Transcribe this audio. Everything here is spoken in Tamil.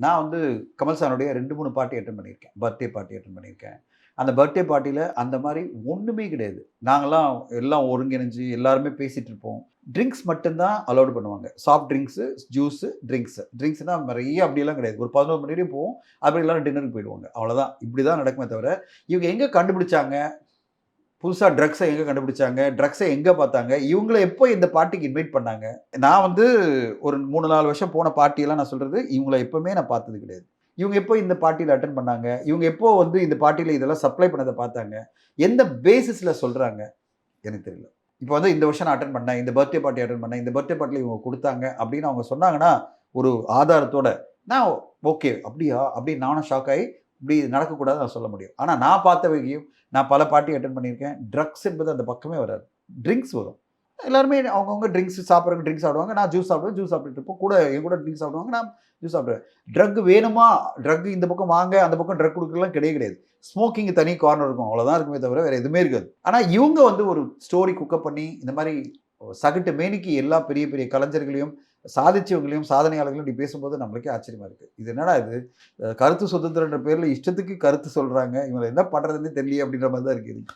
நான் வந்து கமல் சாருடைய 2, 3 பார்ட்டி அட்டெண்ட் பண்ணியிருக்கேன். பர்த்டே பார்ட்டி அட்டெண்ட் பண்ணியிருக்கேன். அந்த பர்த்டே பார்ட்டில அந்த மாரி ஒண்ணுமே கிடையாது. நாங்கலாம் எல்லாம் ஒருங்கிணைஞ்சு எல்லாருமே பேசிட்டு இருப்போம். ட்ரிங்க்ஸ் மட்டும் தான் அலோவ்ட் பண்ணுவாங்க. Soft drinks, juice, drinks. ட்ரிங்க்ஸ்னா நெறைய அப்படிலாம் கிடையாது. ஒரு 11 மணி வரையும் போவோம். அப்புறம் எல்லாரும் டின்னருக்கு போயிடுவாங்க. அவ்வளோதான். இப்படி தான் நடக்குமே தவிர, இவங்க எங்க கண்டுபிடிச்சாங்க? புதுசா ட்ரக்ஸ எங்க கண்டுபிடிச்சாங்க? ட்ரக்ஸ எங்க பார்த்தாங்க? இவங்கள எப்போ இந்த பார்ட்டிக்கு இன்வைட் பண்ணாங்க? நான் வந்து ஒரு 3, 4 வருஷம் போன பார்ட்டியெல்லாம் நான் சொல்றது, இவங்கள எப்பவுமே நான் பார்த்தது கிடையாது. இவங்க எப்போ இந்த பார்ட்டில அட்டெண்ட் பண்ணாங்க? இவங்க எப்போ வந்து இந்த பார்ட்டில இதெல்லாம் சப்ளை பண்ணத பார்த்தாங்க? எந்த பேசிஸ்ல சொல்றாங்க? எனக்கு தெரியல. இப்போ வந்து இந்த வருஷம் நான் அட்டெண்ட் பண்ணேன். இந்த பர்த்டே பார்ட்டி அட்டெண்ட் பண்ணேன். இந்த பர்த்டே பார்ட்டில இவங்க குடுத்தாங்க அப்படின்னு அவங்க சொன்னாங்கன்னா, ஒரு ஆதாரத்தோட, நான் ஓகே. அப்படியா? அப்படின்னு நானும் ஷாக் ஆயி, இப்படி நடக்கக்கூடாதுன்னு நான் சொல்ல முடியும். ஆனா நான் பார்த்த வரைக்கும், நான் பல பார்ட்டி அட்டெண்ட் பண்ணியிருக்கேன். ட்ரக்ஸ் என்பது அந்த பக்கமே வராது. ட்ரிங்க்ஸ் வரும். எல்லாருமே அவங்கவங்க ட்ரிங்க்ஸ் சாப்பிடுறவங்க ட்ரிங்க்ஸ் சாப்பிடுவாங்க. நான் ஜூஸ் சாப்பிடுவேன். ஜூஸ் சாப்பிட்டுட்டு இருப்போம். கூட என் கூட ட்ரிங்க்ஸ் சாப்பிடுவாங்க. நான் ஜூஸ் சாப்பிடுவேன். ட்ரக் வேணுமா? ட்ரக் இந்த பக்கம் வாங்க, அந்த பக்கம் ட்ரக் குடுக்கலாம் கிடையவே கிடையாது. ஸ்மோக்கிங் தனி கார்னர் இருக்கும். அவ்வளோதான் இருக்குமே தவிர வேற எதுவுமே இருக்காது. ஆனா இவங்க வந்து ஒரு ஸ்டோரி குக்கப் பண்ணி இந்த மாரி சகட்டு மேனிக்கு எல்லா பெரிய பெரிய கலைஞர்களையும், சாதிச்சவங்களையும், சாதனையாளர்களையும் இப்படி பேசும்போது நம்மளுக்கே ஆச்சரியமா இருக்கு. இது என்னடா இது? கருத்து சுதந்திரம்ன்ற பேர்ல இஷ்டத்துக்கு கருத்து சொல்றாங்க. இவங்கள என்ன பண்றதுன்னே தெரியலையே அப்படின்ற மாரி தான் இருக்கு.